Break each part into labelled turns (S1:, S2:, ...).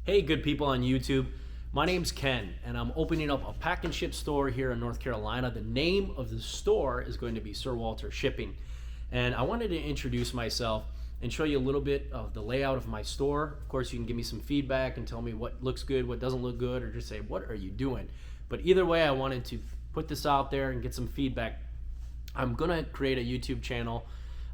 S1: Hey, good people on YouTube. My name's Ken, and I'm opening up a pack and ship store here in North Carolina. The name of the store is going to be Sir Walter Shipping. And I wanted to introduce myself and show you a little bit of the layout of my store. Of course, you can give me some feedback and tell me what looks good, what doesn't look good, or just say, what are you doing? But either way, I wanted to put this out there and get some feedback. I'm gonna create a YouTube channel.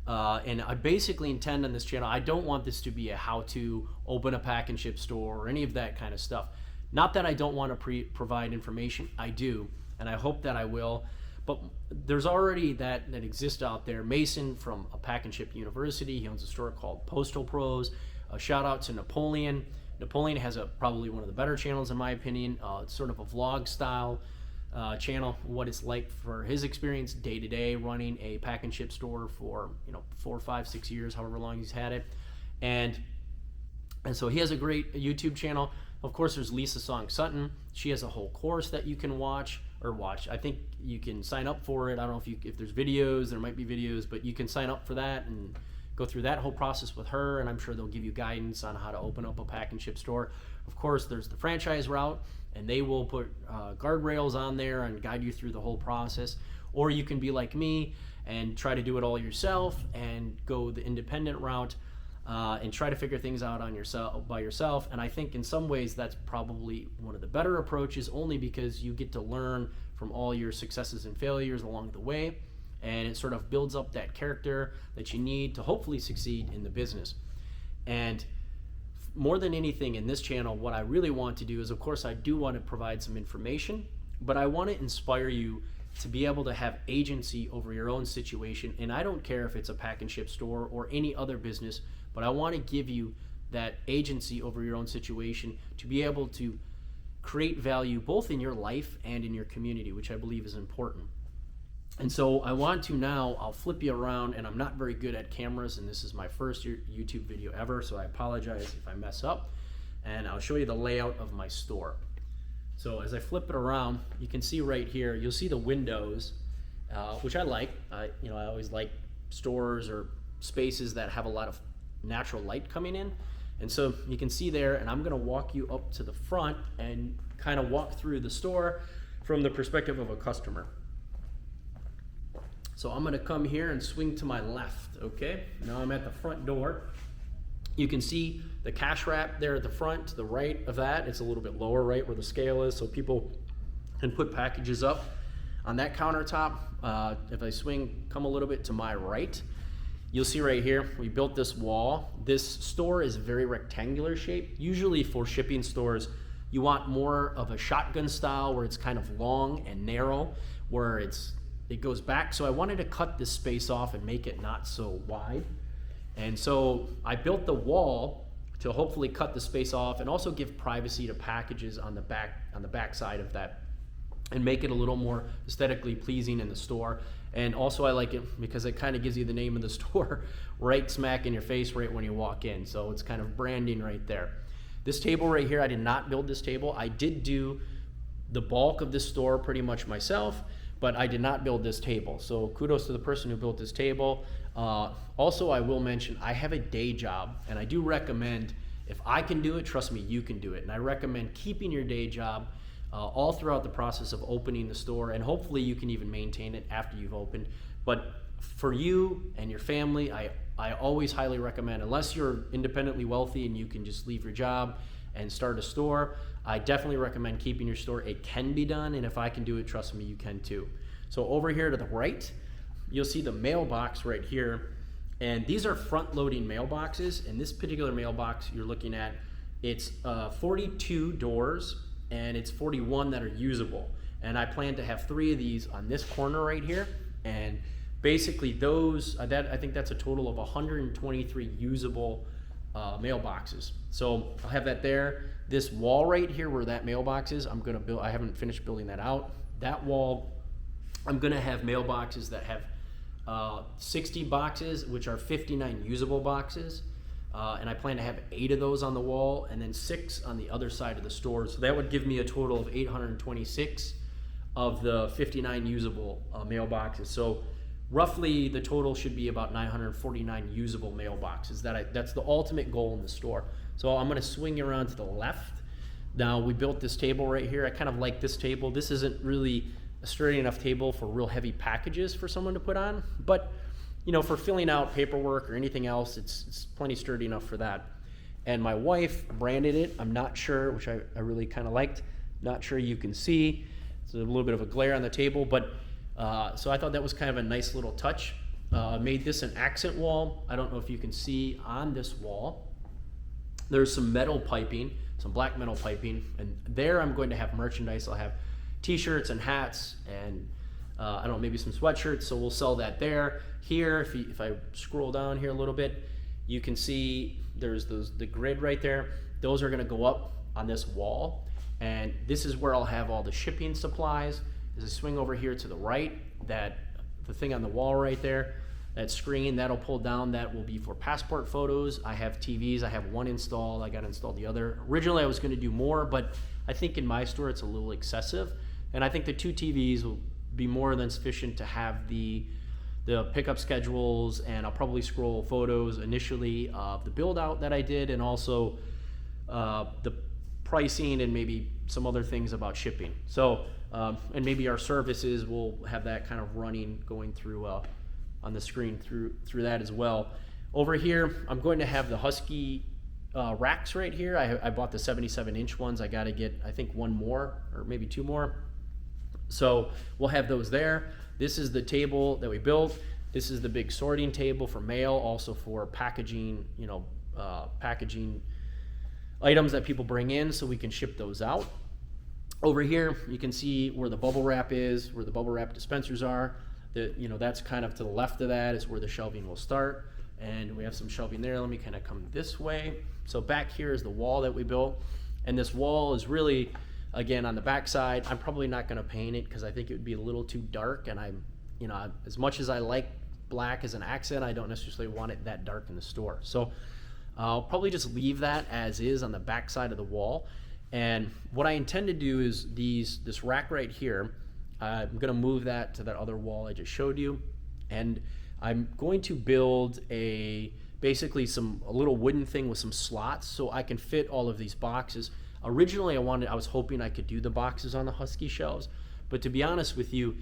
S1: And I basically intend on this channel, I don't want this to be a how to open a pack and ship store or any of that kind of stuff. Not that I don't want to provide information, I do, and I hope that I will. But there's already that exists out there. Mason from a Pack and Ship University, he owns a store called Postal Pros. A shout out to Napoleon. Napoleon has probably one of the better channels in my opinion. It's sort of a vlog style channel, what it's like for his experience day to day running a pack and ship store for 4, 5, 6 years, however long he's had it, and so he has a great YouTube channel. Of course, there's Lisa Song Sutton. She has a whole course that you can watch. I think you can sign up for it. I don't know if there's videos, there might be videos, but you can sign up for that and go through that whole process with her, and I'm sure they'll give you guidance on how to open up a pack and ship store. Of course, there's the franchise route, and they will put guardrails on there and guide you through the whole process. Or you can be like me and try to do it all yourself and go the independent route and try to figure things out by yourself. And I think in some ways that's probably one of the better approaches, only because you get to learn from all your successes and failures along the way, and it sort of builds up that character that you need to hopefully succeed in the business. And more than anything in this channel, what I really want to do is, of course, I do want to provide some information, but I want to inspire you to be able to have agency over your own situation. And I don't care if it's a pack and ship store or any other business, but I want to give you that agency over your own situation to be able to create value both in your life and in your community, which I believe is important. And so I want to now, I'll flip you around, and I'm not very good at cameras, and this is my first YouTube video ever, so I apologize if I mess up. And I'll show you the layout of my store. So as I flip it around, you can see right here, you'll see the windows, which I like. I always like stores or spaces that have a lot of natural light coming in. And so you can see there, and I'm gonna walk you up to the front and kind of walk through the store from the perspective of a customer. So I'm gonna come here and swing to my left, okay? Now I'm at the front door. You can see the cash wrap there at the front. To the right of that, it's a little bit lower, right where the scale is, so people can put packages up. On that countertop, if I come a little bit to my right, you'll see right here, we built this wall. This store is very rectangular shape. Usually for shipping stores, you want more of a shotgun style where it's kind of long and narrow, where it goes back. So I wanted to cut this space off and make it not so wide. And so I built the wall to hopefully cut the space off and also give privacy to packages on the back side of that, and make it a little more aesthetically pleasing in the store. And also I like it because it kind of gives you the name of the store right smack in your face right when you walk in. So it's kind of branding right there. This table right here, I did not build this table. I did do the bulk of this store pretty much myself, but I did not build this table. So kudos to the person who built this table. Also, I will mention, I have a day job, and I do recommend, if I can do it, trust me, you can do it. And I recommend keeping your day job all throughout the process of opening the store, and hopefully you can even maintain it after you've opened. But for you and your family, I always highly recommend, unless you're independently wealthy and you can just leave your job and start a store, I definitely recommend keeping your store. It can be done, and if I can do it, trust me, you can too. So over here to the right, you'll see the mailbox right here, and these are front-loading mailboxes. And this particular mailbox you're looking at, it's 42 doors, and it's 41 that are usable. And I plan to have 3 of these on this corner right here, and basically those, I think that's a total of 123 usable mailboxes. So I'll have that there. This wall right here where that mailbox is, I haven't finished building that out. That wall, I'm gonna have mailboxes that have 60 boxes, which are 59 usable boxes. And I plan to have 8 of those on the wall, and then 6 on the other side of the store. So that would give me a total of 826 of the 59 usable mailboxes. So roughly the total should be about 949 usable mailboxes. That's the ultimate goal in the store. So I'm gonna swing you around to the left. Now we built this table right here. I kind of like this table. This isn't really a sturdy enough table for real heavy packages for someone to put on, but you know, for filling out paperwork or anything else, it's plenty sturdy enough for that. And my wife branded it. I'm not sure, which I really kind of liked. Not sure you can see. It's a little bit of a glare on the table, but so I thought that was kind of a nice little touch. Made this an accent wall. I don't know if you can see on this wall. There's some metal piping, some black metal piping, and there I'm going to have merchandise. I'll have t-shirts and hats and I don't know, maybe some sweatshirts, so we'll sell that there. Here, if I scroll down here a little bit, you can see there's the grid right there. Those are gonna go up on this wall, and this is where I'll have all the shipping supplies. As I swing over here to the right, the thing on the wall right there, that screen, that'll pull down, that will be for passport photos. I have TVs, I have one installed, I gotta install the other. Originally I was gonna do more, but I think in my store it's a little excessive, and I think the 2 TVs will be more than sufficient to have the pickup schedules, and I'll probably scroll photos initially of the build out that I did, and also the pricing and maybe some other things about shipping. So, and maybe our services will have that kind of running, going through on the screen through that as well. Over here, I'm going to have the Husky racks right here. I bought the 77-inch ones. I gotta get, I think, 1 more or maybe 2 more. So we'll have those there. This is the table that we built. This is the big sorting table for mail, also for packaging, you know, packaging items that people bring in so we can ship those out. Over here, you can see where the bubble wrap is, where the bubble wrap dispensers are. You know, that's kind of to the left of that is where the shelving will start. And we have some shelving there. Let me kind of come this way. So back here is the wall that we built. And this wall is really, again, on the back side. I'm probably not going to paint it because I think it would be a little too dark, and I'm, you know, as much as I like black as an accent, I don't necessarily want it that dark in the store. So I'll probably just leave that as is on the back side of the wall. And what I intend to do is this rack right here, I'm going to move that to that other wall I just showed you, and I'm going to build basically a little wooden thing with some slots so I can fit all of these boxes. Originally, I was hoping I could do the boxes on the Husky shelves, but to be honest with you,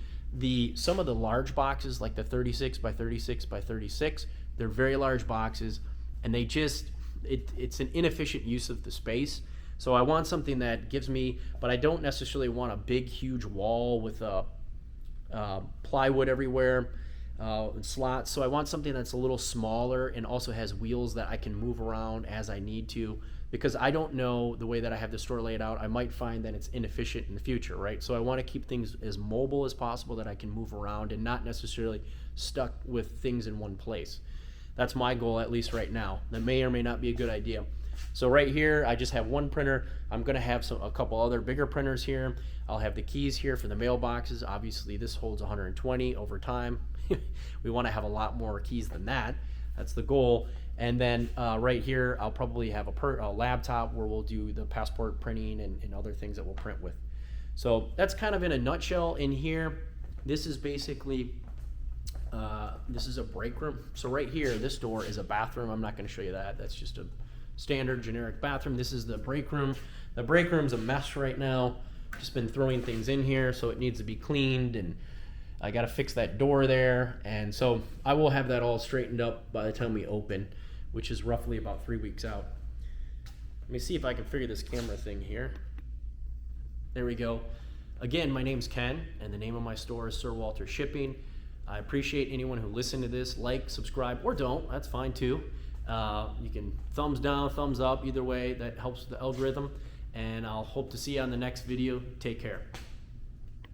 S1: some of the large boxes, like the 36 by 36 by 36, they're very large boxes, and they just, it's an inefficient use of the space. So I want something that gives me, but I don't necessarily want a big, huge wall with plywood everywhere, and slots. So I want something that's a little smaller and also has wheels that I can move around as I need to, because I don't know the way that I have the store laid out. I might find that it's inefficient in the future, right? So I want to keep things as mobile as possible, that I can move around and not necessarily stuck with things in one place. That's my goal, at least right now. That may or may not be a good idea. So right here, I just have 1 printer. I'm gonna have a couple other bigger printers here. I'll have the keys here for the mailboxes. Obviously, this holds 120 over time. We wanna have a lot more keys than that. That's the goal. And then right here, I'll probably have a laptop where we'll do the passport printing and other things that we'll print with. So that's kind of in a nutshell in here. This is basically, this is a break room. So right here, this door is a bathroom. I'm not gonna show you that. That's just a standard generic bathroom. This is the break room. The break room's a mess right now. Just been throwing things in here, so it needs to be cleaned, and I gotta fix that door there. And so I will have that all straightened up by the time we open, which is roughly about 3 weeks out. Let me see if I can figure this camera thing here. There we go. Again, my name's Ken, and the name of my store is Sir Walter Shipping. I appreciate anyone who listened to this. Like, subscribe, or don't, that's fine too. You can thumbs down, thumbs up, either way, that helps the algorithm. And I'll hope to see you on the next video. Take care.